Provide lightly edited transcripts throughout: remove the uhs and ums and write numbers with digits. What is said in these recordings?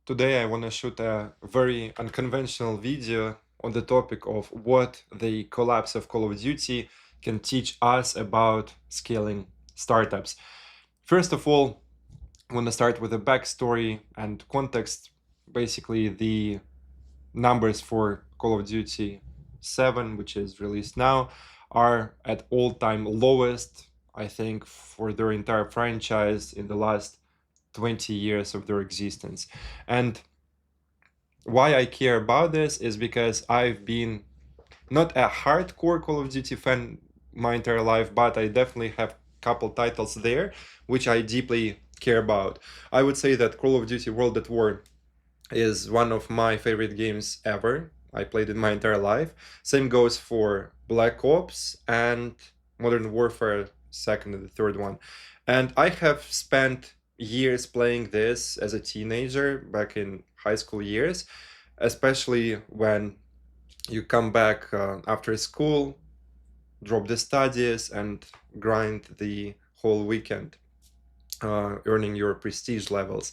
Today I want to shoot a very unconventional video on the topic of what the collapse of Call of Duty can teach us about scaling startups. First of all, I want to start with a backstory and context. Basically, the numbers for Call of Duty 7, which is released now, are at all-time lowest, I think, for their entire franchise in the last 20 years of their existence. And why I care about this is because I've been not a hardcore Call of Duty fan my entire life, but I definitely have a couple titles there which I deeply care about. I would say that Call of Duty World at War is one of my favorite games ever. I played it my entire life. Same goes for Black Ops and Modern Warfare 2nd and the third one. And I have spent years playing this as a teenager back in high school years, especially when you come back after school, drop the studies, and grind the whole weekend, earning your prestige levels.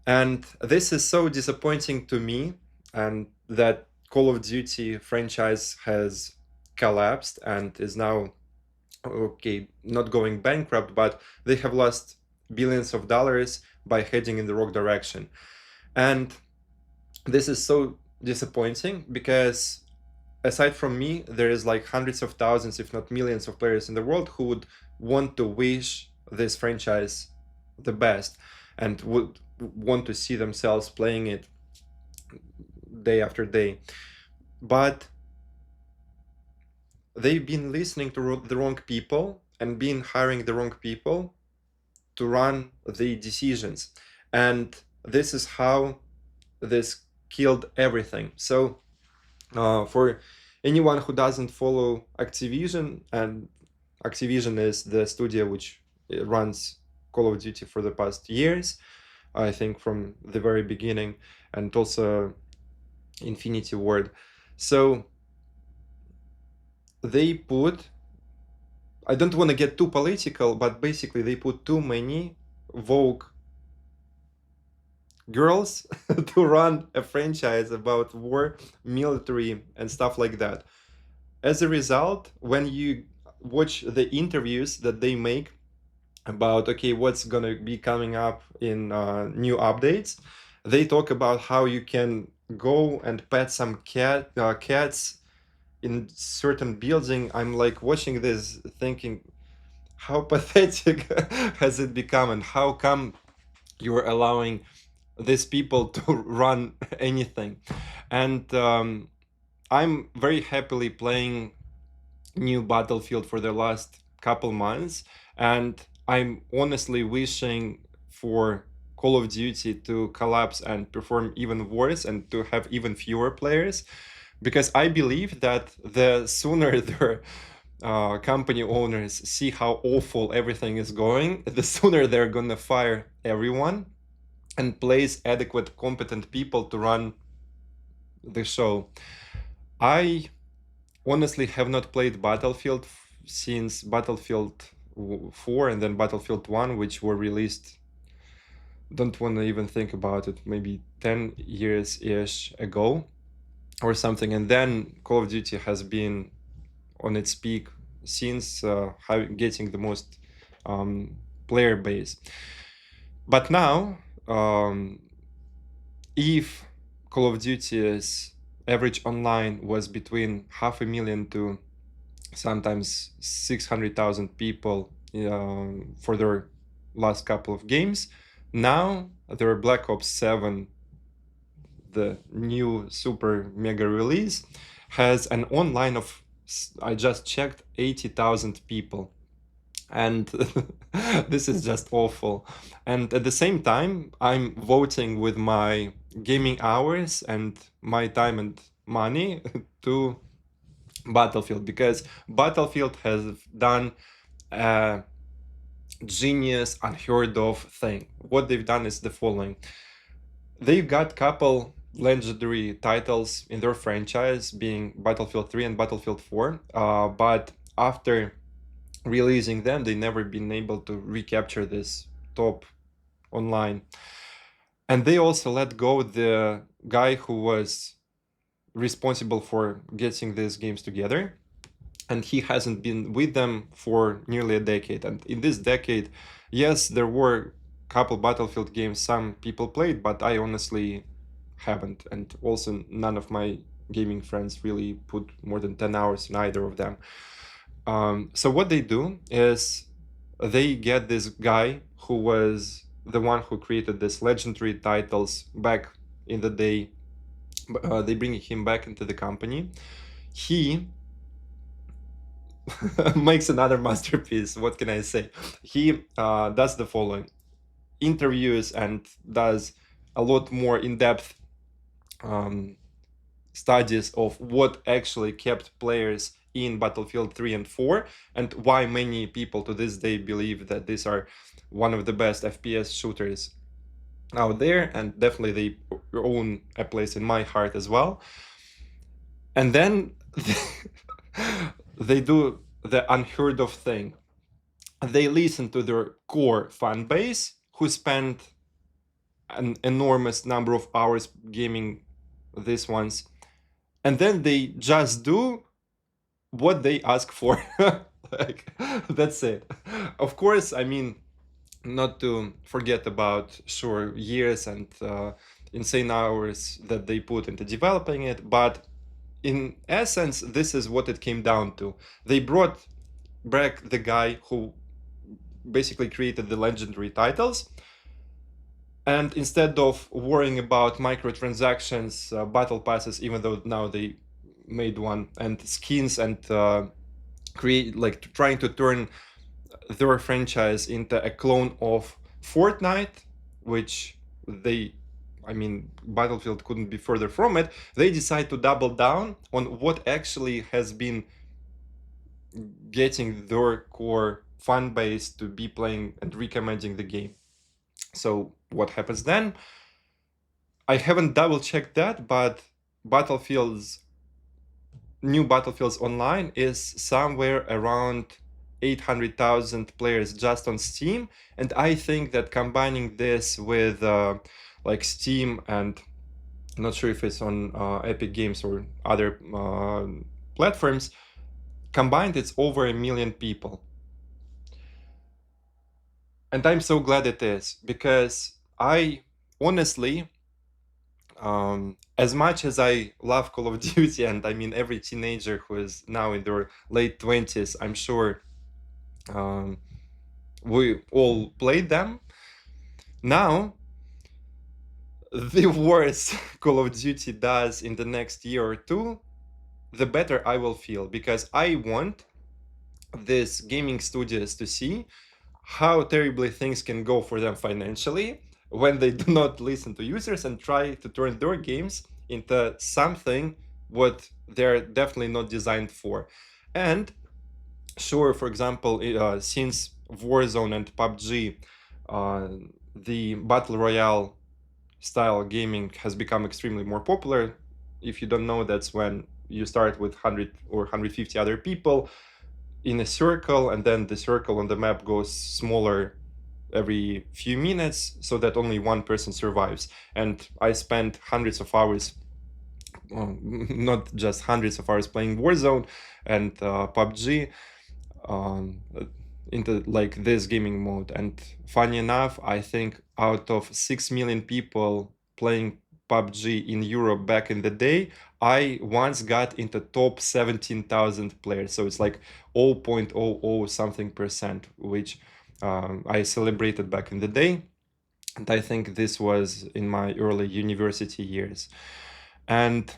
And this is so disappointing to me, and that Call of Duty franchise has collapsed and is now, okay, not going bankrupt, but they have lost billions of dollars by heading in the wrong direction. And this is so disappointing because aside from me, there is like hundreds of thousands, if not millions of players in the world who would want to wish this franchise the best and would want to see themselves playing it day after day. But they've been listening to the wrong people and been hiring the wrong people to run the decisions. And this is how this killed everything. So for anyone who doesn't follow Activision, and Activision is the studio which runs Call of Duty for the past years, I think from the very beginning, and also Infinity Ward. So they put, I don't want to get too political, but basically they put too many Vogue girls to run a franchise about war, military, and stuff like that. As a result, when you watch the interviews that they make about, okay, what's gonna be coming up in new updates, they talk about how you can go and pet some cats in certain building. I'm like watching this thinking, how pathetic has it become, and how come you're allowing these people to run anything? And I'm very happily playing new Battlefield for the last couple months, and I'm honestly wishing for Call of Duty to collapse and perform even worse and to have even fewer players, because I believe that the sooner their company owners see how awful everything is going, the sooner they're gonna fire everyone and place adequate, competent people to run the show. I honestly have not played Battlefield since Battlefield 4 and then Battlefield 1, which were released, don't want to even think about it, maybe 10 years-ish ago or something. And then Call of Duty has been on its peak since, getting the most player base. But now, if Call of Duty's average online was between 500,000 to sometimes 600,000 people for their last couple of games, now their Black Ops 7, the new super mega release, has an online of, I just checked, 80,000 people. And this is just awful. And at the same time, I'm voting with my gaming hours and my time and money to Battlefield, because Battlefield has done a genius, unheard of thing. What they've done is the following. They've got couple legendary titles in their franchise, being Battlefield 3 and Battlefield 4, but after releasing them, they never been able to recapture this top online. And they also let go the guy who was responsible for getting these games together. And he hasn't been with them for nearly a decade. And in this decade, yes, there were a couple Battlefield games some people played, but I honestly haven't. And also, none of my gaming friends really put more than 10 hours in either of them. So what they do is they get this guy who was the one who created these legendary titles back in the day. They bring him back into the company. He makes another masterpiece. What can I say? He does the following: interviews and does a lot more in-depth studies of what actually kept players in Battlefield 3 and 4, and why many people to this day believe that these are one of the best FPS shooters out there, and definitely they own a place in my heart as well. And then they do the unheard of thing. They listen to their core fan base, who spend an enormous number of hours gaming these ones, and then they just do what they ask for. Like, that's it. Of course, I mean, not to forget about, sure, years and insane hours that they put into developing it, but in essence, this is what it came down to. They brought back the guy who basically created the legendary titles, and instead of worrying about microtransactions, battle passes, even though now they made one, and skins, and create, like, trying to turn their franchise into a clone of Fortnite, which they, I mean, Battlefield couldn't be further from it. They decide to double down on what actually has been getting their core fan base to be playing and recommending the game. So what happens then? I haven't double checked that, but Battlefield's new Battlefields Online is somewhere around 800,000 players just on Steam, and I think that combining this with like Steam, and I'm not sure if it's on Epic Games or other platforms, combined it's over 1 million people. And I'm so glad it is, because I honestly, as much as I love Call of Duty, and I mean every teenager who is now in their late 20s, I'm sure we all played them. Now, the worse Call of Duty does in the next year or two, the better I will feel, because I want these gaming studios to see how terribly things can go for them financially when they do not listen to users and try to turn their games into something what they're definitely not designed for. And sure, for example, since Warzone and PUBG, the Battle Royale style gaming has become extremely more popular. If you don't know, that's when you start with 100 or 150 other people in a circle, and then the circle on the map goes smaller every few minutes so that only one person survives. And I spent hundreds of hours, not just hundreds of hours, playing Warzone and PUBG into like this gaming mode. And funny enough, I think out of 6 million people playing PUBG in Europe back in the day, I once got into top 17,000 players. So it's like 0.00 something percent, which I celebrated back in the day. And I think this was in my early university years. And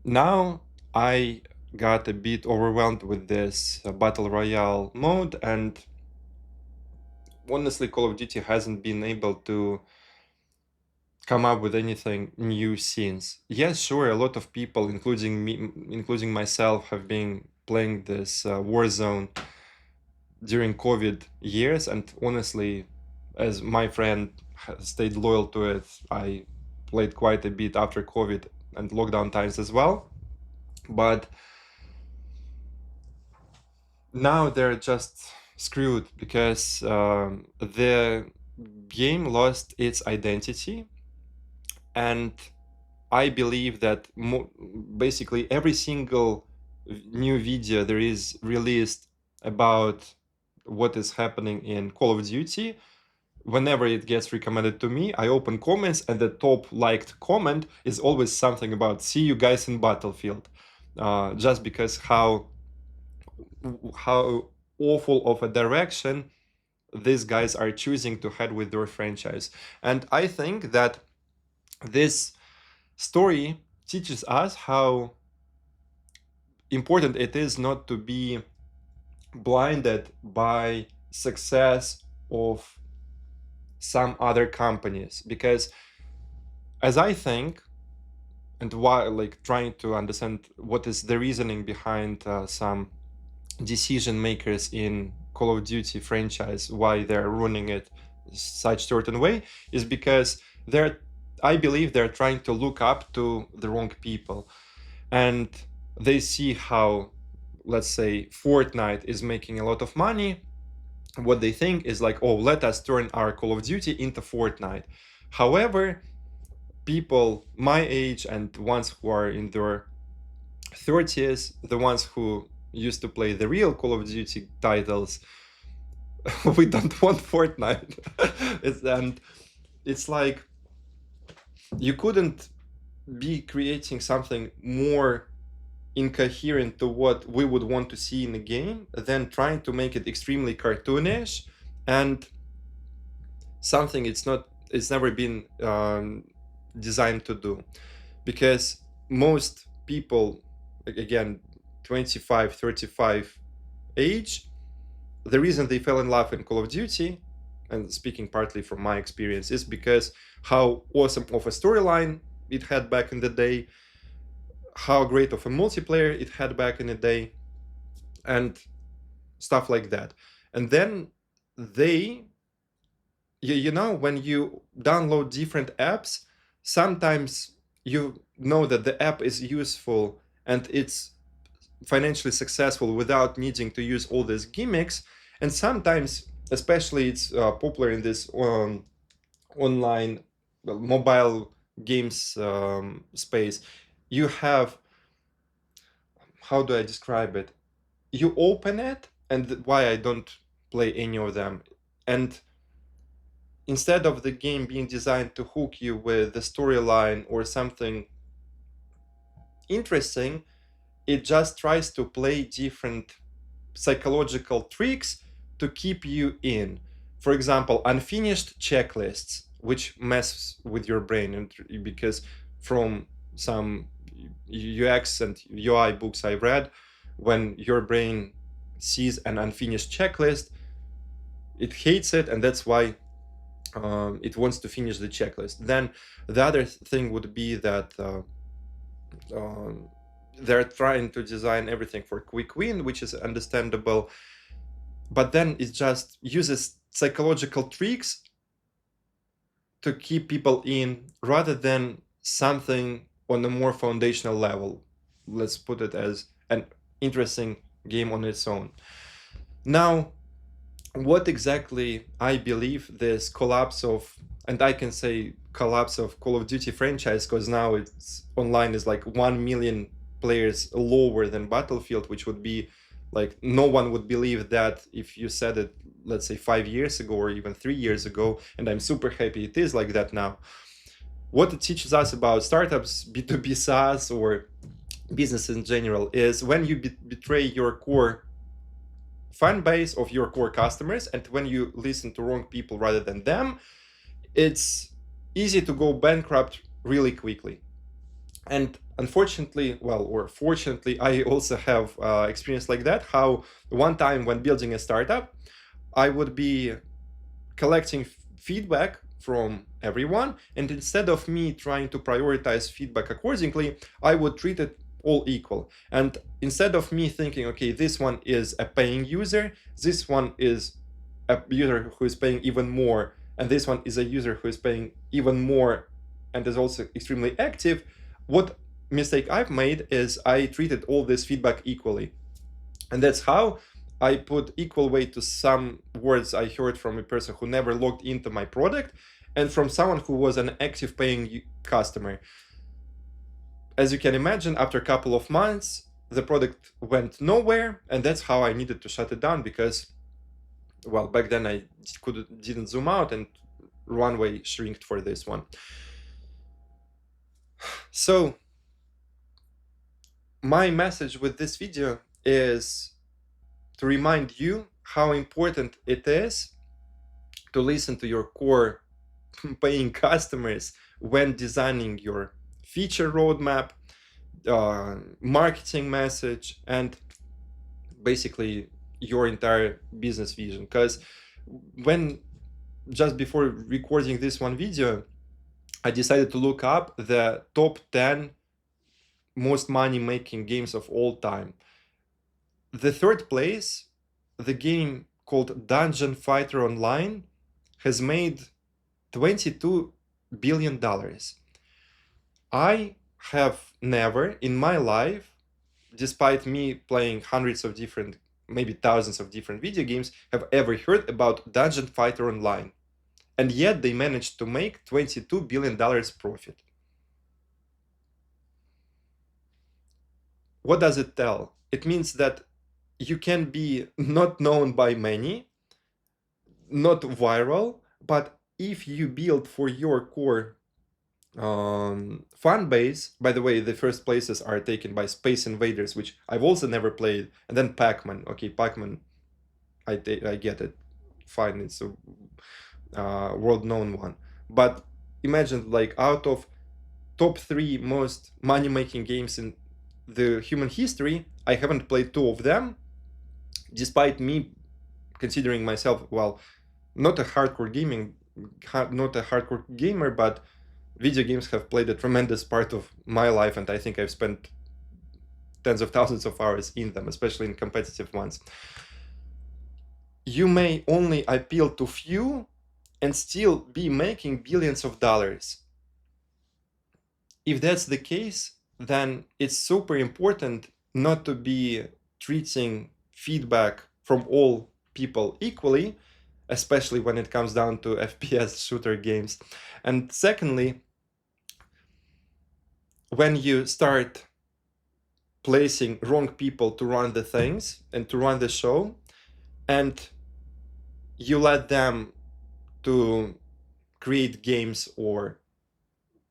now I got a bit overwhelmed with this Battle Royale mode, and honestly, Call of Duty hasn't been able to come up with anything new since. Yes, sure, a lot of people, including me, including myself, have been playing this Warzone during COVID years, and honestly, as my friend stayed loyal to it, I played quite a bit after COVID and lockdown times as well. But now they're just screwed, because the game lost its identity, and I believe that basically every single new video there is released about what is happening in Call of Duty, whenever it gets recommended to me, I open comments, and the top liked comment is always something about "see you guys in Battlefield," just because how awful of a direction these guys are choosing to head with their franchise. And I think that this story teaches us how important it is not to be blinded by success of some other companies, because as I think, and why, like, trying to understand what is the reasoning behind some decision makers in Call of Duty franchise, why they're running it such certain way, is because I believe they're trying to look up to the wrong people, and they see how, let's say, Fortnite is making a lot of money. What they think is like, oh, let us turn our Call of Duty into Fortnite. However, people my age and ones who are in their 30s, the ones who used to play the real Call of Duty titles, we don't want Fortnite. And it's like you couldn't be creating something more incoherent to what we would want to see in a game than trying to make it extremely cartoonish and something it's never been designed to do. Because most people, again, 25, 35 age, the reason they fell in love in Call of Duty, and speaking partly from my experience, is because how awesome of a storyline it had back in the day, how great of a multiplayer it had back in the day, and stuff like that. And then they, you know, when you download different apps, sometimes you know that the app is useful and it's financially successful without needing to use all these gimmicks. And sometimes, especially it's popular in this online mobile games space, you have, how do I describe it? You open it, and why I don't play any of them. And instead of the game being designed to hook you with the storyline or something interesting, it just tries to play different psychological tricks to keep you in. For example, unfinished checklists, which mess with your brain, and because from some UX and UI books I read, when your brain sees an unfinished checklist, it hates it, and that's why it wants to finish the checklist. Then the other thing would be that they're trying to design everything for quick win, which is understandable, but then it just uses psychological tricks to keep people in rather than something on a more foundational level. Let's put it as an interesting game on its own. Now, what exactly I believe this collapse of, and I can say collapse of Call of Duty franchise, because now it's online is like 1 million players lower than Battlefield, which would be like, no one would believe that if you said it, let's say 5 years ago or even 3 years ago, and I'm super happy it is like that now. What it teaches us about startups, B2B SaaS, or business in general, is when you betray your core fan base of your core customers, and when you listen to wrong people rather than them, it's easy to go bankrupt really quickly. And unfortunately, well, or fortunately, I also have experience like that. How one time when building a startup, I would be collecting feedback from everyone, and instead of me trying to prioritize feedback accordingly, I would treat it all equal. And instead of me thinking, okay, this one is a paying user, this one is a user who is paying even more, and this one is a user who is paying even more and is also extremely active, what mistake I've made is I treated all this feedback equally. And that's how I put equal weight to some words I heard from a person who never logged into my product and from someone who was an active paying customer. As you can imagine, after a couple of months, the product went nowhere, and that's how I needed to shut it down because, well, back then I didn't zoom out and runway shrinked for this one. So my message with this video is to remind you how important it is to listen to your core paying customers when designing your feature roadmap, marketing message, and basically your entire business vision. Because when just before recording this one video, I decided to look up the top 10 most money-making games of all time. The third place, the game called Dungeon Fighter Online, has made $22 billion. I have never in my life, despite me playing hundreds of different, maybe thousands of different video games, have ever heard about Dungeon Fighter Online. And yet they managed to make $22 billion profit. What does it tell? It means that you can be not known by many, not viral, but if you build for your core fan base, by the way, the first places are taken by Space Invaders, which I've also never played, and then Pac-Man. Okay, Pac-Man, I get it, fine, it's a world-known one. But imagine, like, out of top 3 most money-making games in the human history, I haven't played 2 of them, despite me considering myself, well, not a hardcore gamer, but video games have played a tremendous part of my life, and I think I've spent tens of thousands of hours in them, especially in competitive ones. You may only appeal to few and still be making billions of dollars. If that's the case, then it's super important not to be treating feedback from all people equally, especially when it comes down to FPS shooter games. And secondly, when you start placing wrong people to run the things and to run the show, and you let them to create games or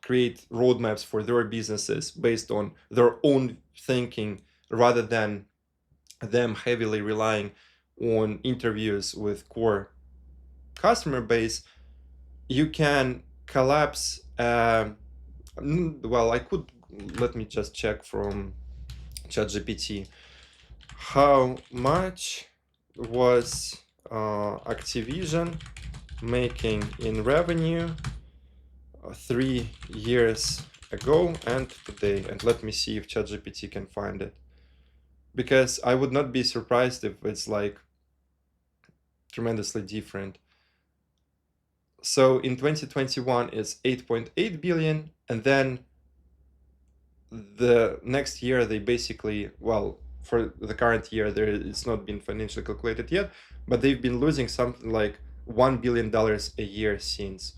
create roadmaps for their businesses based on their own thinking rather than them heavily relying on interviews with core customer base, you can collapse. Well, let me just check from ChatGPT. How much was Activision making in revenue 3 years ago and today? And let me see if ChatGPT can find it, because I would not be surprised if it's like tremendously different. So in 2021 it's 8.8 billion, and then the next year they basically, well, for the current year it's not been financially calculated yet, but they've been losing something like $1 billion a year since.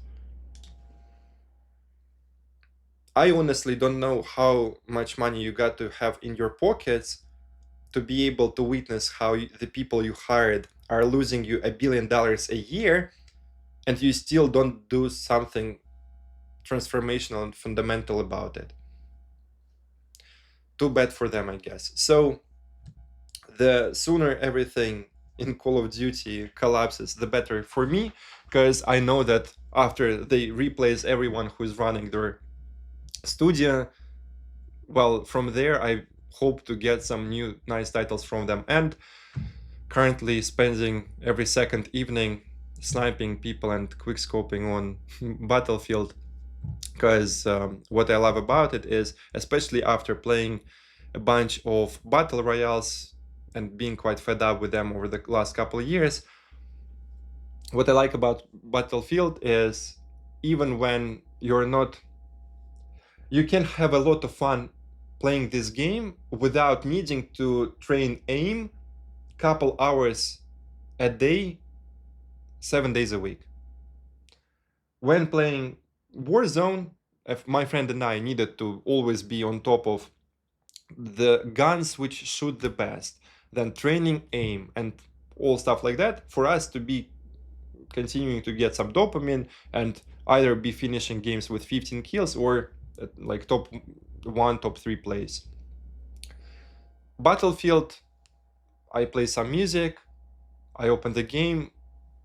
I honestly don't know how much money you got to have in your pockets to be able to witness how the people you hired are losing you $1 billion a year, and you still don't do something transformational and fundamental about it. Too bad for them, I guess. So the sooner everything in Call of Duty collapses, the better for me, because I know that after they replace everyone who's running their studio, well, from there I hope to get some new nice titles from them. And currently spending every second evening sniping people and quickscoping on Battlefield, because what I love about it is, especially after playing a bunch of battle royales and being quite fed up with them over the last couple of years, what I like about Battlefield is even when you're not, you can have a lot of fun playing this game without needing to train aim couple hours a day, 7 days a week. When playing Warzone, if my friend and I needed to always be on top of the guns which shoot the best, then training aim and all stuff like that, for us to be continuing to get some dopamine and either be finishing games with 15 kills or like top 1, top 3 plays. Battlefield, I play some music, I open the game,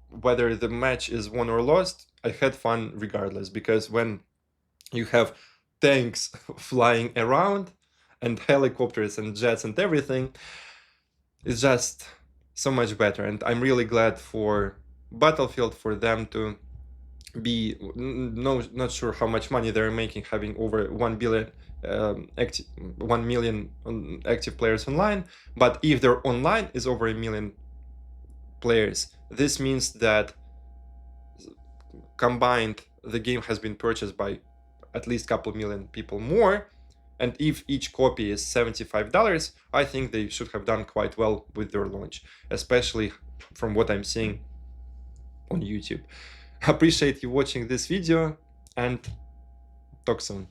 whether the match is won or lost, I had fun regardless, because when you have tanks flying around and helicopters and jets and everything, it's just so much better. And I'm really glad for Battlefield, for them to be not sure how much money they're making, having over 1 billion 1 million active players online. But if their online is over 1 million players, this means that combined the game has been purchased by at least a couple million people more. And if each copy is $75, I think they should have done quite well with their launch, especially from what I'm seeing on YouTube. Appreciate you watching this video, and talk soon.